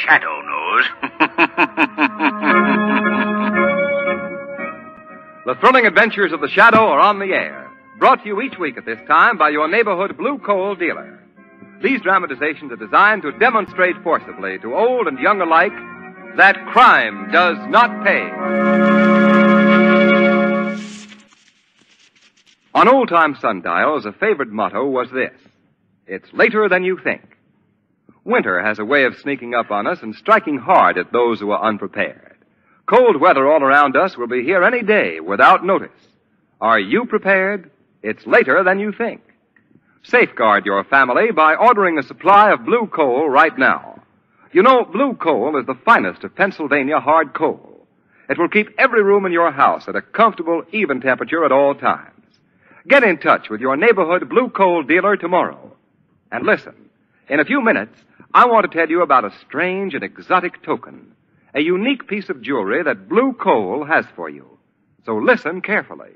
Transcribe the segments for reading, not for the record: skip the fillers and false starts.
Shadow knows. The thrilling adventures of the Shadow are on the air, brought to you each week at this time by your neighborhood Blue Coal dealer. These dramatizations are designed to demonstrate forcibly to old and young alike that crime does not pay. On old-time sundials, a favorite motto was this: "It's later than you think." Winter has a way of sneaking up on us and striking hard at those who are unprepared. Cold weather all around us will be here any day without notice. Are you prepared? It's later than you think. Safeguard your family by ordering a supply of Blue Coal right now. You know, Blue Coal is the finest of Pennsylvania hard coal. It will keep every room in your house at a comfortable, even temperature at all times. Get in touch with your neighborhood Blue Coal dealer tomorrow. And listen, in a few minutes, I want to tell you about a strange and exotic token, a unique piece of jewelry that Blue Coal has for you. So listen carefully.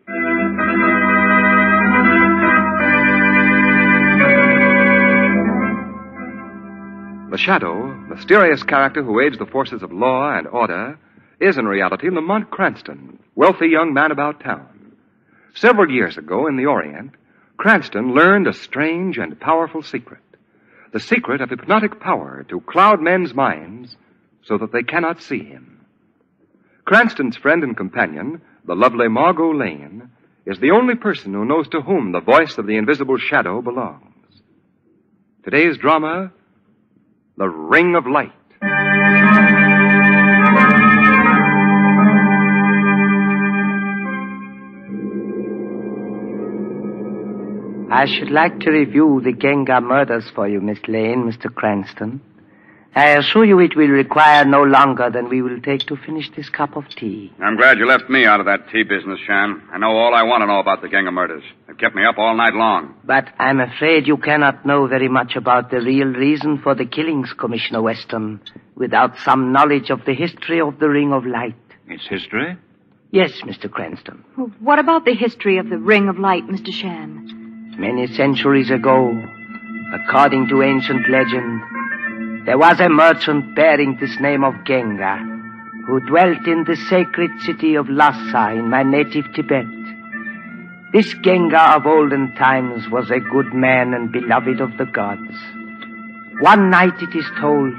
The Shadow, mysterious character who aids the forces of law and order, is in reality Lamont Cranston, wealthy young man about town. Several years ago in the Orient, Cranston learned a strange and powerful secret. The secret of hypnotic power to cloud men's minds so that they cannot see him. Cranston's friend and companion, the lovely Margot Lane, is the only person who knows to whom the voice of the invisible Shadow belongs. Today's drama, The Ring of Light. I should like to review the Genga murders for you, Miss Lane, Mr. Cranston. I assure you it will require no longer than we will take to finish this cup of tea. I'm glad you left me out of that tea business, Shan. I know all I want to know about the Genga murders. It kept me up all night long. But I'm afraid you cannot know very much about the real reason for the killings, Commissioner Weston, without some knowledge of the history of the Ring of Light. Its history? Yes, Mr. Cranston. Well, what about the history of the Ring of Light, Mr. Shan? Many centuries ago, according to ancient legend, there was a merchant bearing this name of Genga, who dwelt in the sacred city of Lhasa in my native Tibet. This Genga of olden times was a good man and beloved of the gods. One night, it is told,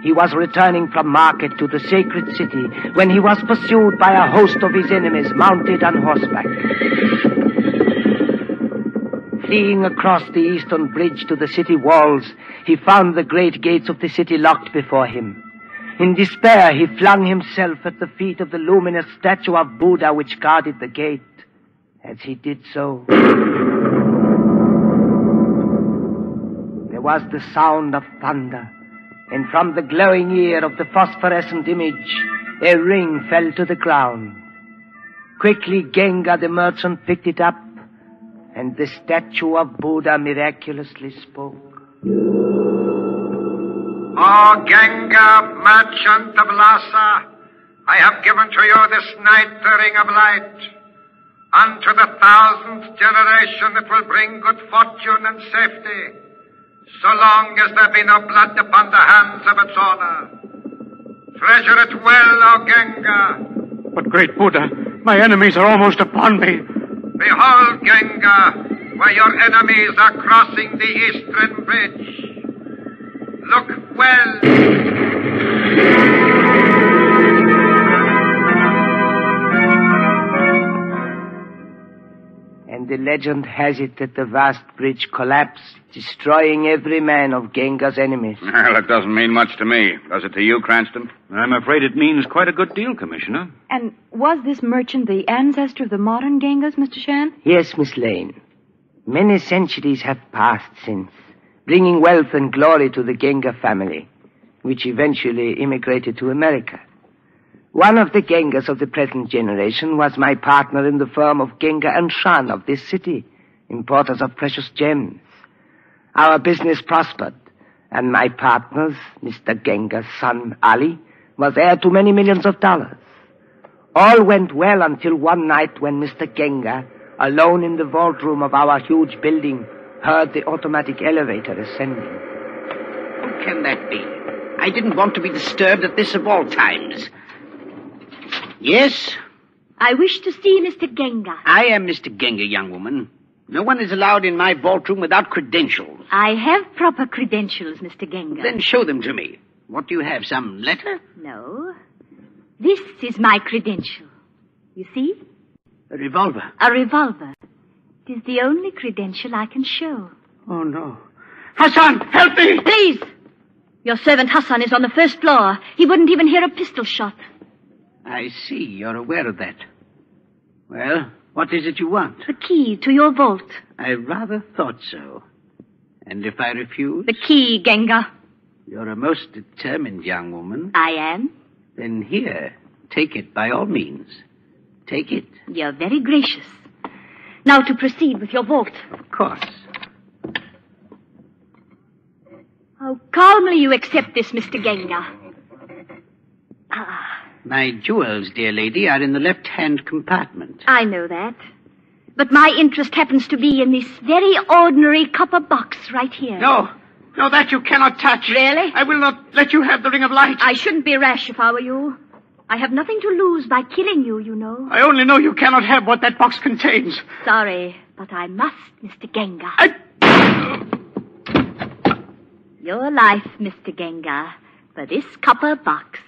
he was returning from market to the sacred city when he was pursued by a host of his enemies mounted on horseback. Fleeing across the eastern bridge to the city walls, he found the great gates of the city locked before him. In despair, he flung himself at the feet of the luminous statue of Buddha which guarded the gate. As he did so, there was the sound of thunder, and from the glowing ear of the phosphorescent image, a ring fell to the ground. Quickly, Genga the merchant picked it up, and the statue of Buddha miraculously spoke. O Genga, merchant of Lhasa, I have given to you this night the Ring of Light. Unto the 1000th generation it will bring good fortune and safety, so long as there be no blood upon the hands of its owner. Treasure it well, O Genga. But, great Buddha, my enemies are almost upon me. Behold, Genga, where your enemies are crossing the eastern bridge. Look well. And the legend has it that the vast bridge collapsed, destroying every man of Genga's enemies. Well, it doesn't mean much to me. Does it to you, Cranston? I'm afraid it means quite a good deal, Commissioner. And was this merchant the ancestor of the modern Gengas, Mr. Shan? Yes, Miss Lane. Many centuries have passed since, bringing wealth and glory to the Genga family, which eventually immigrated to America. One of the Gengas of the present generation was my partner in the firm of Genga and Shan of this city, importers of precious gems. Our business prospered, and my partner, Mr. Genga's son, Ali, was heir to many millions of dollars. All went well until one night when Mr. Genga, alone in the vault room of our huge building, heard the automatic elevator ascending. What can that be? I didn't want to be disturbed at this of all times. Yes? I wish to see Mr. Genga. I am Mr. Genga, young woman. No one is allowed in my vault room without credentials. I have proper credentials, Mr. Genga. Then show them to me. What do you have, some letter? No. This is my credential. You see? A revolver. A revolver. It is the only credential I can show. Oh, no. Hassan, help me! Please! Your servant Hassan is on the first floor. He wouldn't even hear a pistol shot. I see. You're aware of that. Well, what is it you want? The key to your vault. I rather thought so. And if I refuse? The key, Genga. You're a most determined young woman. I am. Then here, take it by all means. Take it. You're very gracious. Now to proceed with your vault. Of course. How calmly you accept this, Mr. Genga. Ah. My jewels, dear lady, are in the left-hand compartment. I know that. But my interest happens to be in this very ordinary copper box right here. No, that you cannot touch. Really? I will not let you have the ring of light. I shouldn't be rash if I were you. I have nothing to lose by killing you, you know. I only know you cannot have what that box contains. Sorry, but I must, Mr. Genga. Your life, Mr. Genga, for this copper box.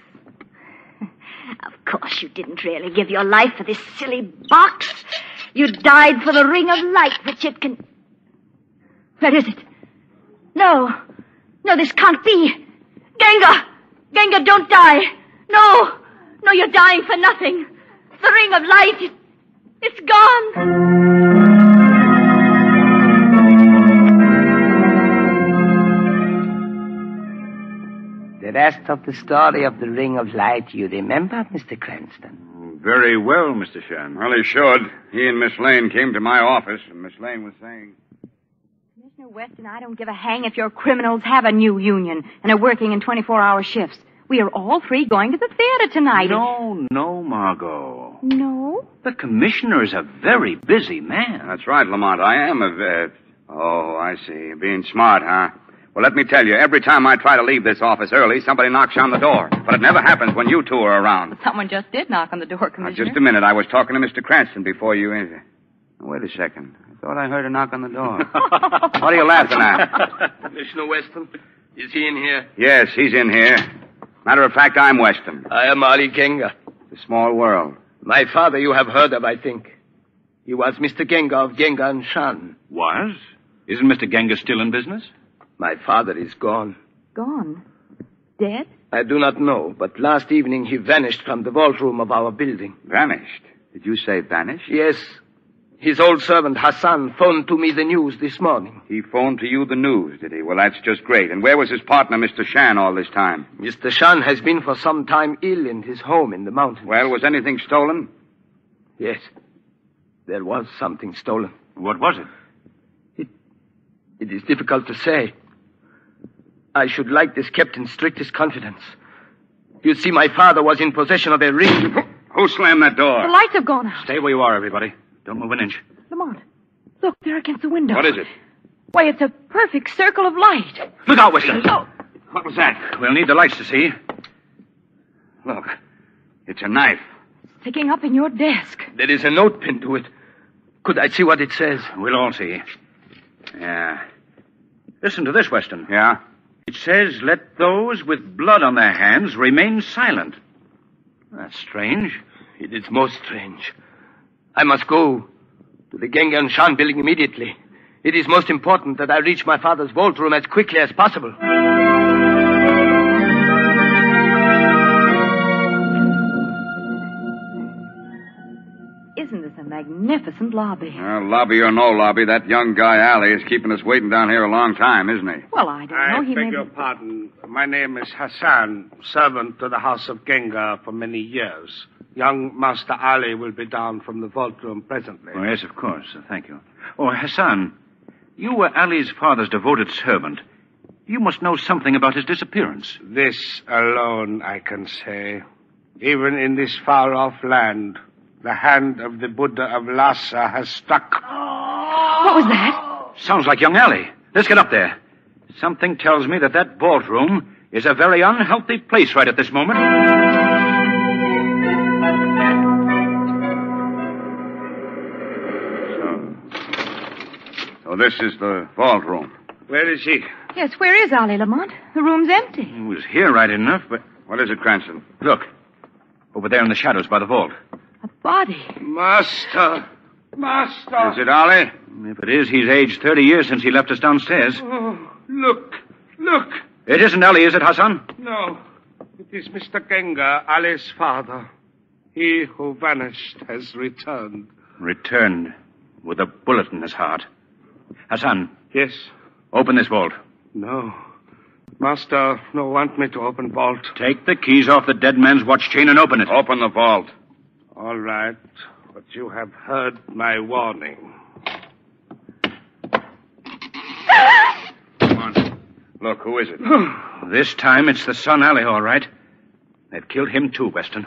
Of course, you didn't really give your life for this silly box. You died for the ring of light, which it can... Where is it? No, this can't be. Genga, don't die. No, you're dying for nothing. The ring of light, it's gone. The rest of the story of the Ring of Light you remember, Mr. Cranston? Very well, Mr. Shan. Well, he should. He and Miss Lane came to my office, and Miss Lane was saying... Commissioner Weston, I don't give a hang if your criminals have a new union and are working in 24-hour shifts. We are all three going to the theater tonight. No, Margot. No? The commissioner is a very busy man. That's right, Lamont. I am a vet. Oh, I see. Being smart, huh? Well, let me tell you, every time I try to leave this office early, somebody knocks on the door. But it never happens when you two are around. Someone just did knock on the door, Commissioner. Just a minute. I was talking to Mr. Cranston before you entered. Wait a second. I thought I heard a knock on the door. What are you laughing at? Commissioner Weston, is he in here? Yes, he's in here. Matter of fact, I'm Weston. I am Ali Genga. It's a small world. My father you have heard of, I think. He was Mr. Genga of Genga and Shan. Was? Isn't Mr. Genga still in business? My father is gone. Gone? Dead? I do not know, but last evening he vanished from the vault room of our building. Vanished? Did you say vanished? Yes. His old servant, Hassan, phoned to me the news this morning. He phoned to you the news, did he? Well, that's just great. And where was his partner, Mr. Shan, all this time? Mr. Shan has been for some time ill in his home in the mountains. Well, was anything stolen? Yes. There was something stolen. What was it? It is difficult to say. I should like this kept in strictest confidence. You see, my father was in possession of a ring. Who slammed that door? The lights have gone out. Stay where you are, everybody. Don't move an inch. Lamont, look, there against the window. What is it? Why, it's a perfect circle of light. Look out, Weston. Oh. What was that? We'll need the lights to see. Look, it's a knife. Sticking up in your desk. There is a note pinned to it. Could I see what it says? We'll all see. Yeah. Listen to this, Weston. Yeah? It says, let those with blood on their hands remain silent. That's strange. It is most strange. I must go to the Genga and Shan building immediately. It is most important that I reach my father's vault room as quickly as possible. Isn't this a magnificent lobby. Well, lobby or no lobby, that young guy, Ali, is keeping us waiting down here a long time, isn't he? Well, I don't know. He beg may your pardon. My name is Hassan, servant to the House of Gengar for many years. Young Master Ali will be down from the vault room presently. Oh, yes, of course. Thank you. Oh, Hassan, you were Ali's father's devoted servant. You must know something about his disappearance. This alone I can say. Even in this far-off land, the hand of the Buddha of Lhasa has struck. What was that? Sounds like young Ali. Let's get up there. Something tells me that vault room is a very unhealthy place right at this moment. So this is the vault room. Where is he? Yes, where is Ali Lamont? The room's empty. He was here right enough, but... What is it, Cranston? Look. Over there in the shadows by the vault. A body. Master! Master! Is it Ali? If it is, he's aged 30 years since he left us downstairs. Oh, look! Look! It isn't Ali, is it, Hassan? No. It is Mr. Gengar, Ali's father. He who vanished has returned. Returned with a bullet in his heart. Hassan. Yes? Open this vault. No. Master, no want me to open vault. Take the keys off the dead man's watch chain and open it. Open the vault. All right. But you have heard my warning. Come on. Look, who is it? This time it's the son Ali, all right. They've killed him too, Weston.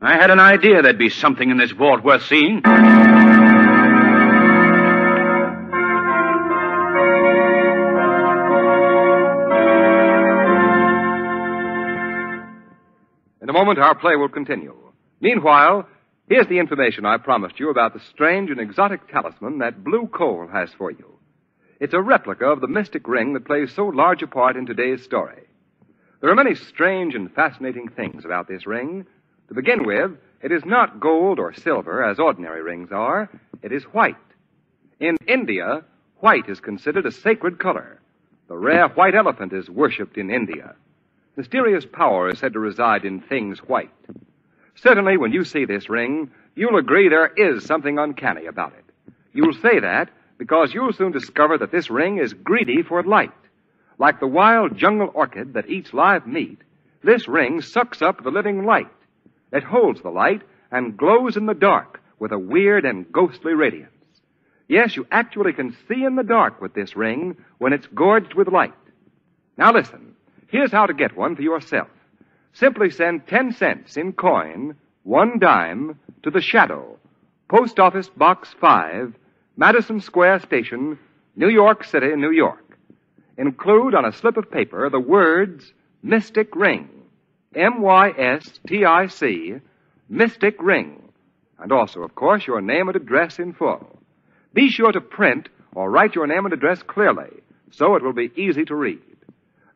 I had an idea there'd be something in this vault worth seeing. In a moment, our play will continue. Meanwhile, here's the information I promised you about the strange and exotic talisman that Blue Coal has for you. It's a replica of the mystic ring that plays so large a part in today's story. There are many strange and fascinating things about this ring. To begin with, it is not gold or silver, as ordinary rings are. It is white. In India, white is considered a sacred color. The rare white elephant is worshipped in India. Mysterious power is said to reside in things white. Certainly, when you see this ring, you'll agree there is something uncanny about it. You'll say that because you'll soon discover that this ring is greedy for light. Like the wild jungle orchid that eats live meat, this ring sucks up the living light. It holds the light and glows in the dark with a weird and ghostly radiance. Yes, you actually can see in the dark with this ring when it's gorged with light. Now listen. Here's how to get one for yourself. Simply send 10 cents in coin, 1 dime, to The Shadow, Post Office Box 5, Madison Square Station, New York City, New York. Include on a slip of paper the words Mystic Ring, M-Y-S-T-I-C, Mystic Ring, and also, of course, your name and address in full. Be sure to print or write your name and address clearly, so it will be easy to read.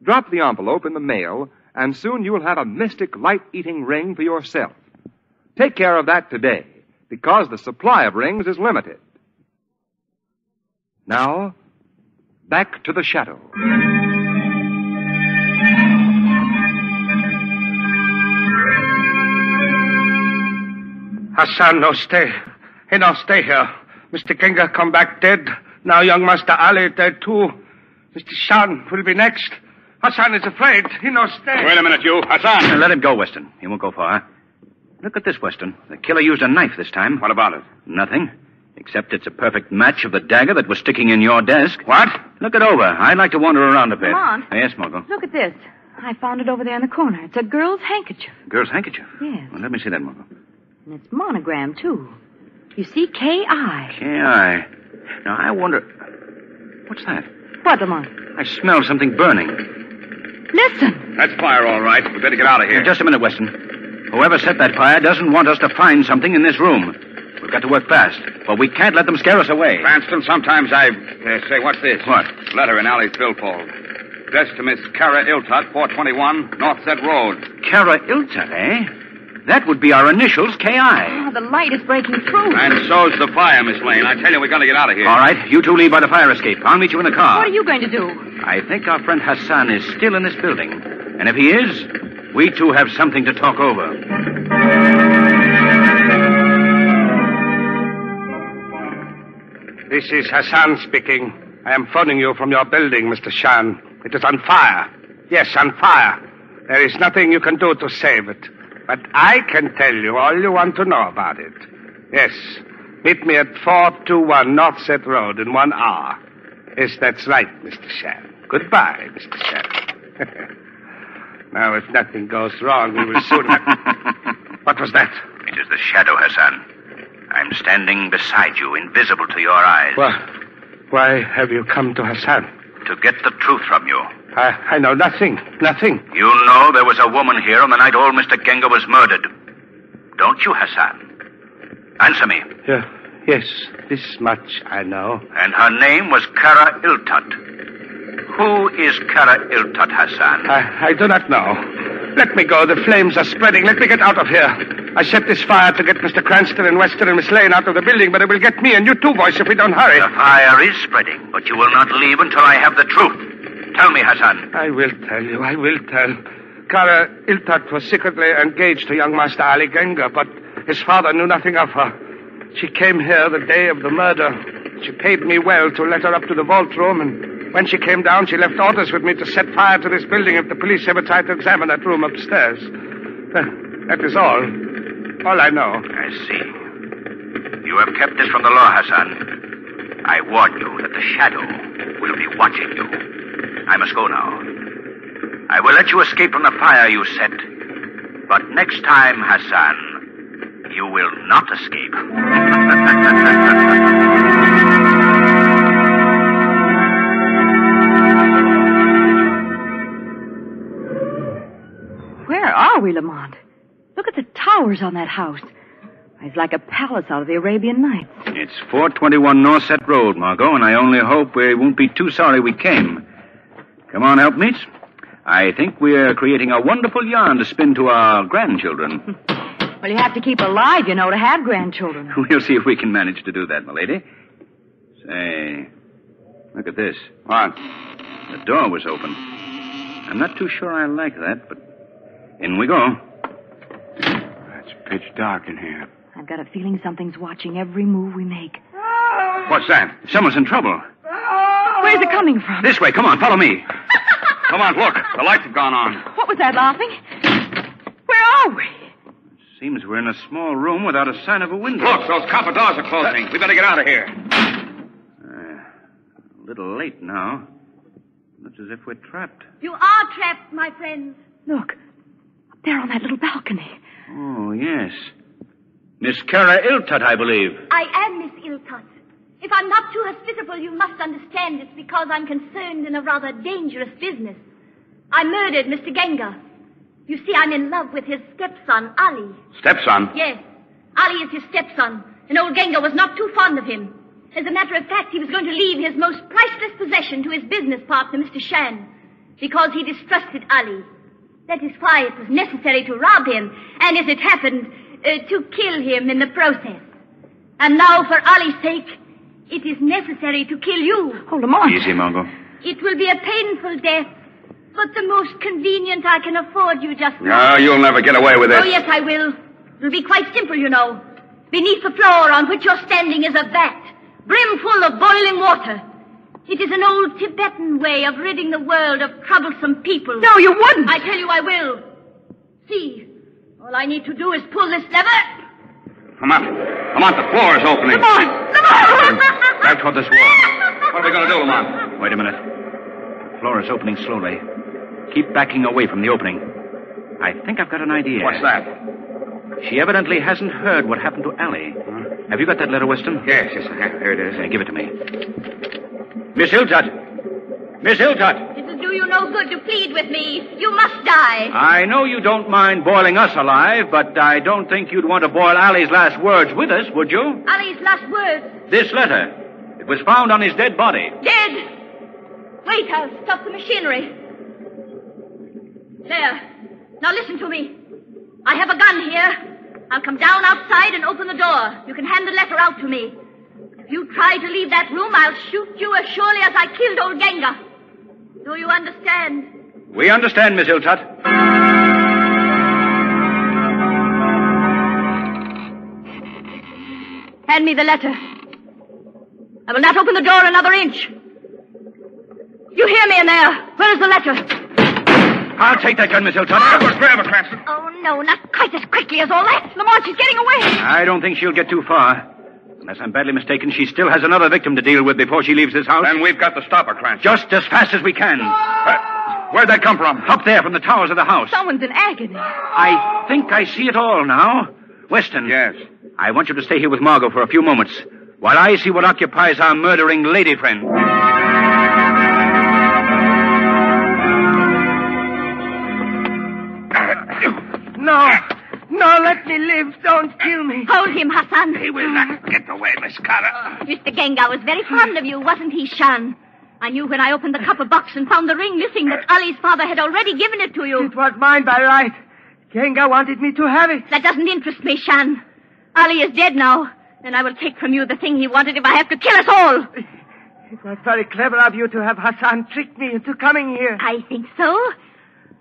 Drop the envelope in the mail, and soon you'll have a mystic light-eating ring for yourself. Take care of that today, because the supply of rings is limited. Now, back to The Shadow. Hassan, no stay. Hey, no, stay here. Mr. Gengar come back dead. Now young Master Ali dead too. Mr. Shan will be next. Hassan is afraid. He no stay. Wait a minute, you. Hassan! Let him go, Weston. He won't go far. Look at this, Weston. The killer used a knife this time. What about it? Nothing. Except it's a perfect match of the dagger that was sticking in your desk. What? Look it over. I'd like to wander around a bit. Lamont. Yes, Margot. Look at this. I found it over there in the corner. It's a girl's handkerchief. Girl's handkerchief? Yes. Well, let me see that, Margot. And it's monogrammed, too. You see, K.I. K.I. Now, I wonder... What's that? What, Lamont? I smell something burning. Listen. That's fire, all right. We better get out of here. Just a minute, Weston. Whoever set that fire doesn't want us to find something in this room. We've got to work fast, but we can't let them scare us away. Cranston, sometimes I... say, what's this? What? Letter in Ali's billfold. Addressed to Miss Kara Iltott, 421 North Set Road. Kara Iltott, eh? That would be our initials, K.I. Oh, the light is breaking through. And so's the fire, Miss Lane. I tell you, we got to get out of here. All right, you two leave by the fire escape. I'll meet you in the car. What are you going to do? I think our friend Hassan is still in this building. And if he is, we two have something to talk over. This is Hassan speaking. I am phoning you from your building, Mr. Shan. It is on fire. Yes, on fire. There is nothing you can do to save it. But I can tell you all you want to know about it. Yes. Meet me at 421 North Set Road in 1 hour. Yes, that's right, Mr. Shan. Goodbye, Mr. Shan. Now, if nothing goes wrong, we will soon have... What was that? It is the shadow, Hassan. I'm standing beside you, invisible to your eyes. Why have you come to Hassan? To get the truth from you. I know nothing. Nothing. You know there was a woman here on the night old Mr. Genga was murdered. Don't you, Hassan? Answer me. Yes, this much I know. And her name was Kara Iltat. Who is Kara Iltat, Hassan? I do not know. Let me go. The flames are spreading. Let me get out of here. I set this fire to get Mr. Cranston and Weston and Miss Lane out of the building, but it will get me and you too, boys, if we don't hurry. The fire is spreading, but you will not leave until I have the truth. Tell me, Hassan. I will tell you. I will tell. Kara Iltat was secretly engaged to young Master Ali Genga, but his father knew nothing of her. She came here the day of the murder. She paid me well to let her up to the vault room, and when she came down, she left orders with me to set fire to this building if the police ever tried to examine that room upstairs. That is all. All I know. I see. You have kept this from the law, Hassan. I warn you that the shadow will be watching you. I must go now. I will let you escape from the fire you set. But next time, Hassan, you will not escape. Where are we, Lamont? Look at the towers on that house. It's like a palace out of the Arabian Nights. It's 421 North Set Road, Margot, and I only hope we won't be too sorry we came. Come on, helpmates. I think we're creating a wonderful yarn to spin to our grandchildren. Well, you have to keep alive, you know, to have grandchildren. We'll see if we can manage to do that, my lady. Say, look at this. What? The door was open. I'm not too sure I like that, but in we go. It's pitch dark in here. I've got a feeling something's watching every move we make. What's that? Someone's in trouble. Where's it coming from? This way. Come on, follow me. Come on, look. The lights have gone on. What was that, laughing? Where are we? Seems we're in a small room without a sign of a window. Look, those copper doors are closing. We better get out of here. A little late now. Looks as if we're trapped. You are trapped, my friends. Look, up there on that little balcony. Oh, yes. Miss Kara Iltat, I believe. I am Miss Iltot. If I'm not too hospitable, you must understand it's because I'm concerned in a rather dangerous business. I murdered Mr. Genga. You see, I'm in love with his stepson, Ali. Stepson? Yes. Ali is his stepson, and old Genga was not too fond of him. As a matter of fact, he was going to leave his most priceless possession to his business partner, Mr. Shan, because he distrusted Ali. That is why it was necessary to rob him, and as it happened, to kill him in the process. And now, for Ali's sake, it is necessary to kill you. Hold him on. Easy, Margot. It will be a painful death, but the most convenient I can afford you just now. No, you'll never get away with it. Oh, yes, I will. It'll be quite simple, you know. Beneath the floor on which you're standing is a vat, brimful of boiling water. It is an old Tibetan way of ridding the world of troublesome people. No, you wouldn't. I tell you I will. See, all I need to do is pull this lever. Come on. The floor is opening. Back toward this wall. What are we going to do, Lamont? Wait a minute. The floor is opening slowly. Keep backing away from the opening. I think I've got an idea. What's that? She evidently hasn't heard what happened to Ali. Have you got that letter, Weston? Yes, I have. Here it is. Give it to me. Miss Iltat! Miss Iltat! It'll do you no good to plead with me. You must die. I know you don't mind boiling us alive, but I don't think you'd want to boil Ali's last words with us, would you? Ali's last words. This letter. It was found on his dead body. Dead? Wait, I'll stop the machinery. There. Now listen to me. I have a gun here. I'll come down outside and open the door. You can hand the letter out to me. If you try to leave that room, I'll shoot you as surely as I killed old Genga. Do you understand? We understand, Miss Iltat. Hand me the letter. I will not open the door another inch. You hear me in there? Where is the letter? I'll take that gun, Miss Hilltop. Forever, Cranston. Oh, no, not quite as quickly as all that. Lamont, she's getting away. I don't think she'll get too far. Unless I'm badly mistaken, she still has another victim to deal with before she leaves this house. Then we've got to stop her, Cranston. Just as fast as we can. Where'd that come from? Up there from the towers of the house. Someone's in agony. I think I see it all now. Weston. Yes. I want you to stay here with Margot for a few moments while I see what occupies our murdering lady friend. No, let me live. Don't kill me. Hold him, Hassan. He will not get away, Miss Cara. Mr. Genga was very fond of you, wasn't he, Shan? I knew when I opened the copper box and found the ring missing that Ali's father had already given it to you. It was mine by right. Genga wanted me to have it. That doesn't interest me, Shan. Ali is dead now, and I will take from you the thing he wanted if I have to kill us all. It was very clever of you to have Hassan trick me into coming here. I think so.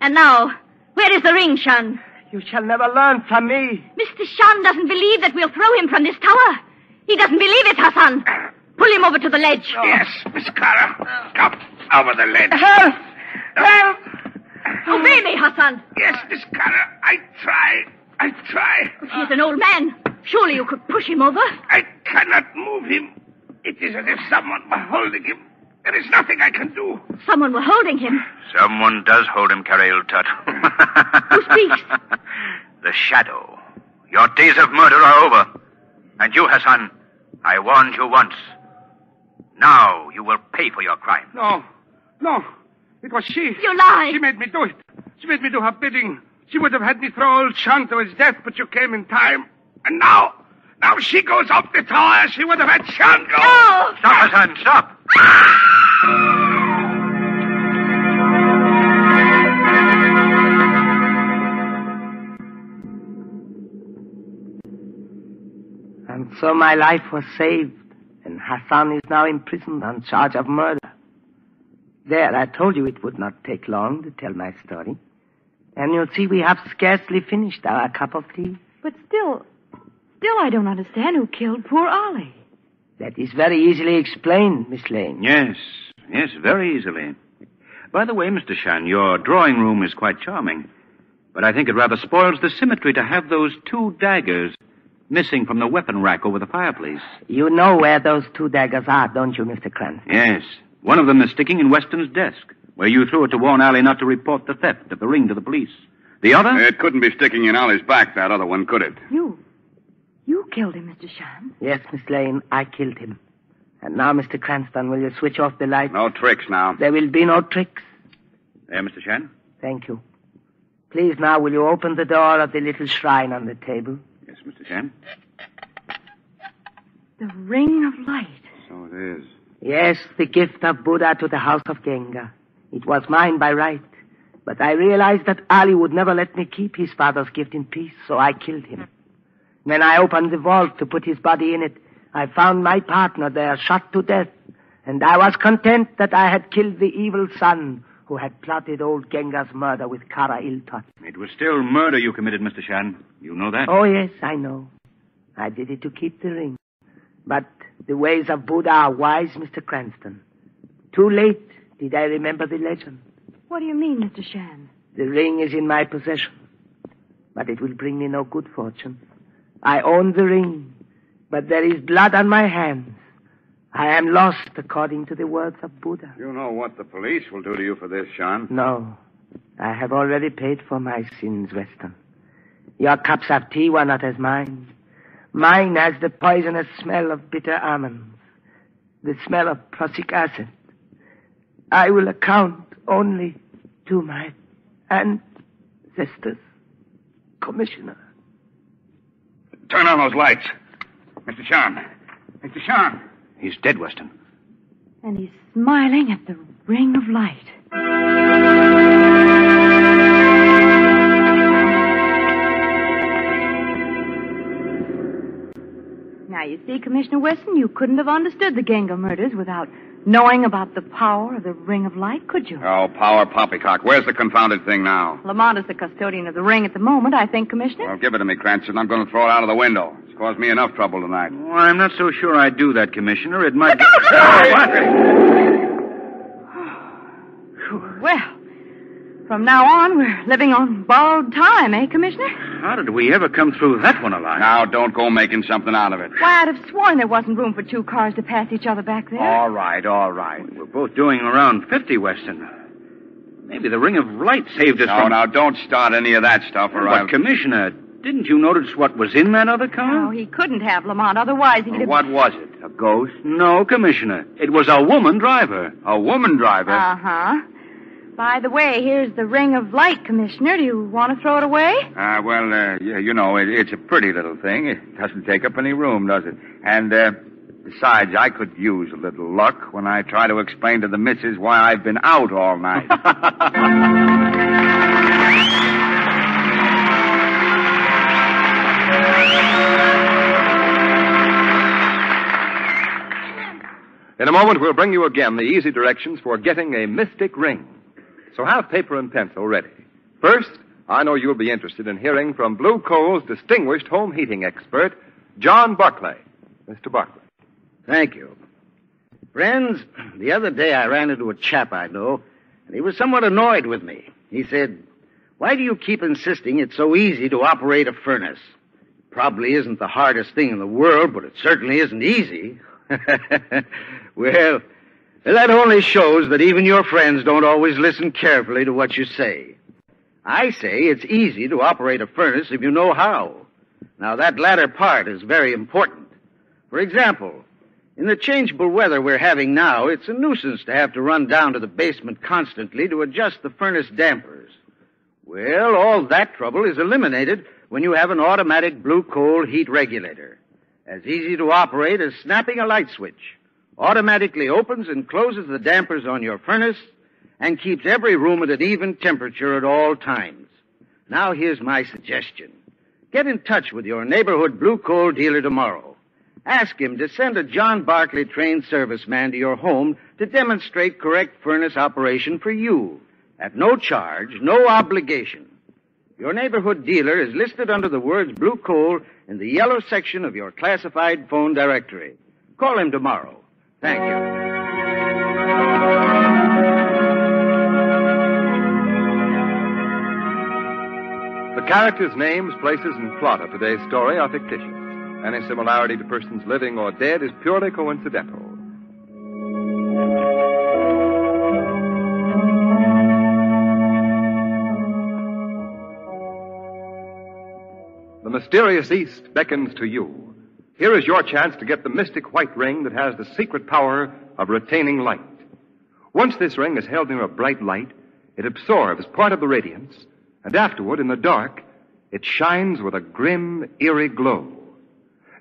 And now, where is the ring, Shan? You shall never learn from me. Mr. Shan doesn't believe that we'll throw him from this tower. He doesn't believe it, Hassan. Pull him over to the ledge. Yes, Miss Cara. Come over the ledge. Help! Help! Obey me, Hassan. Yes, Miss Cara. I try. He's an old man. Surely you could push him over. I cannot move him. It is as if someone were holding him. There is nothing I can do. Someone were holding him. Someone does hold him, Carrie Tut. Who speaks? The Shadow. Your days of murder are over. And you, Hassan, I warned you once. Now you will pay for your crime. No. It was she. You lie. She made me do it. She made me do her bidding. She would have had me throw old Shan to his death, but you came in time. And now she goes up the tower. She would have had Shan go. No! Stop, Hassan, stop. And so my life was saved, and Hassan is now imprisoned on charge of murder. There, I told you it would not take long to tell my story. And you'll see we have scarcely finished our cup of tea. But still I don't understand who killed poor Ollie. That is very easily explained, Miss Lane. Yes, very easily. By the way, Mr. Shan, your drawing room is quite charming. But I think it rather spoils the symmetry to have those 2 daggers missing from the weapon rack over the fireplace. You know where those 2 daggers are, don't you, Mr. Cranston? Yes. One of them is sticking in Weston's desk, where you threw it to warn Ali not to report the theft of the ring to the police. The other? It couldn't be sticking in Ollie's back, that other one, could it? You killed him, Mr. Shan. Yes, Miss Lane, I killed him. And now, Mr. Cranston, will you switch off the light? No tricks now. There will be no tricks. There, Mr. Shan. Thank you. Please, now, will you open the door of the little shrine on the table? Yes, Mr. Shan. The ring of light. So it is. Yes, the gift of Buddha to the house of Genga. It was mine by right. But I realized that Ali would never let me keep his father's gift in peace, so I killed him. When I opened the vault to put his body in it, I found my partner there shot to death. And I was content that I had killed the evil son who had plotted old Genga's murder with Kara Iltot. It was still murder you committed, Mr. Shan. You know that? Oh, yes, I know. I did it to keep the ring. But the ways of Buddha are wise, Mr. Cranston. Too late did I remember the legend. What do you mean, Mr. Shan? The ring is in my possession, but it will bring me no good fortune. I own the ring, but there is blood on my hands. I am lost according to the words of Buddha. You know what the police will do to you for this, Shan? No. I have already paid for my sins, Weston. Your cups of tea were not as mine. Mine has the poisonous smell of bitter almonds, the smell of prussic acid. I will account only to my ancestors, Commissioner. Turn on those lights. Mr. Shan. Mr. Shan. He's dead, Weston. And he's smiling at the ring of light. Now, you see, Commissioner Weston, you couldn't have understood the Genga murders without knowing about the power of the Ring of Light, could you? Oh, power poppycock. Where's the confounded thing now? Lamont is the custodian of the ring at the moment, I think, Commissioner. Well, give it to me, Cranston. I'm going to throw it out of the window. It's caused me enough trouble tonight. Well, I'm not so sure I'd do that, Commissioner. It might... Well, from now on, we're living on borrowed time, eh, Commissioner? How did we ever come through that one alive? Now, don't go making something out of it. Why, I'd have sworn there wasn't room for 2 cars to pass each other back there. All right. We're both doing around 50, Weston. Maybe the Ring of Light saved us from... Now, don't start any of that stuff, or But, Commissioner, didn't you notice what was in that other car? No, he couldn't have, Lamont. Otherwise, he'd have... What was it? A ghost? No, Commissioner. It was a woman driver. A woman driver? Uh-huh. By the way, here's the Ring of Light, Commissioner. Do you want to throw it away? You know, it's a pretty little thing. It doesn't take up any room, does it? And, besides, I could use a little luck when I try to explain to the missus why I've been out all night. In a moment, we'll bring you again the easy directions for getting a mystic ring. So have paper and pencil ready. First, I know you'll be interested in hearing from Blue Coal's distinguished home heating expert, John Barclay. Mr. Barclay. Thank you. Friends, the other day I ran into a chap I know, and he was somewhat annoyed with me. He said, "Why do you keep insisting it's so easy to operate a furnace? Probably isn't the hardest thing in the world, but it certainly isn't easy." Well, that only shows that even your friends don't always listen carefully to what you say. I say it's easy to operate a furnace if you know how. Now, that latter part is very important. For example, in the changeable weather we're having now, it's a nuisance to have to run down to the basement constantly to adjust the furnace dampers. Well, all that trouble is eliminated when you have an automatic Blue Coal heat regulator. As easy to operate as snapping a light switch. Automatically opens and closes the dampers on your furnace and keeps every room at an even temperature at all times. Now, here's my suggestion. Get in touch with your neighborhood Blue Coal dealer tomorrow. Ask him to send a John Barclay trained serviceman to your home to demonstrate correct furnace operation for you at no charge, no obligation. Your neighborhood dealer is listed under the words Blue Coal in the yellow section of your classified phone directory. Call him tomorrow. Thank you. The characters, names, places, and plot of today's story are fictitious. Any similarity to persons living or dead is purely coincidental. The mysterious East beckons to you. Here is your chance to get the mystic white ring that has the secret power of retaining light. Once this ring is held near a bright light, it absorbs part of the radiance, and afterward, in the dark, it shines with a grim, eerie glow.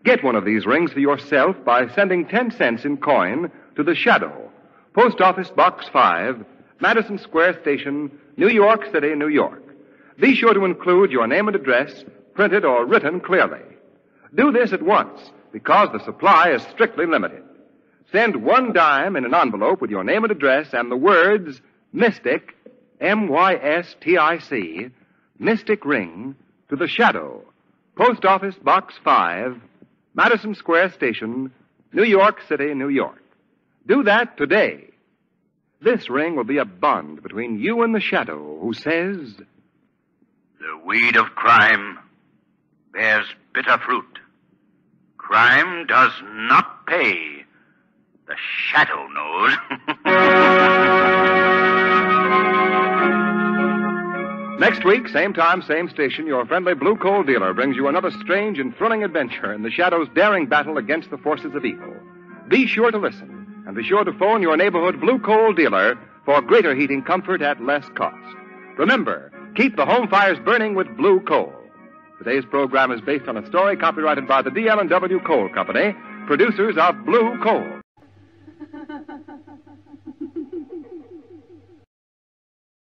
Get one of these rings for yourself by sending 10 cents in coin to The Shadow, Post Office Box 5, Madison Square Station, New York City, New York. Be sure to include your name and address, printed or written clearly. Do this at once, because the supply is strictly limited. Send 1 dime in an envelope with your name and address and the words Mystic, M-Y-S-T-I-C, Mystic Ring, to The Shadow, Post Office Box 5, Madison Square Station, New York City, New York. Do that today. This ring will be a bond between you and the Shadow, who says, "The weed of crime bears bitter fruit. Crime does not pay. The Shadow knows." Next week, same time, same station, your friendly Blue Coal dealer brings you another strange and thrilling adventure in the Shadow's daring battle against the forces of evil. Be sure to listen, and be sure to phone your neighborhood Blue Coal dealer for greater heating comfort at less cost. Remember, keep the home fires burning with Blue Coal. Today's program is based on a story copyrighted by the D.L.&W. Coal Company, producers of Blue Coal.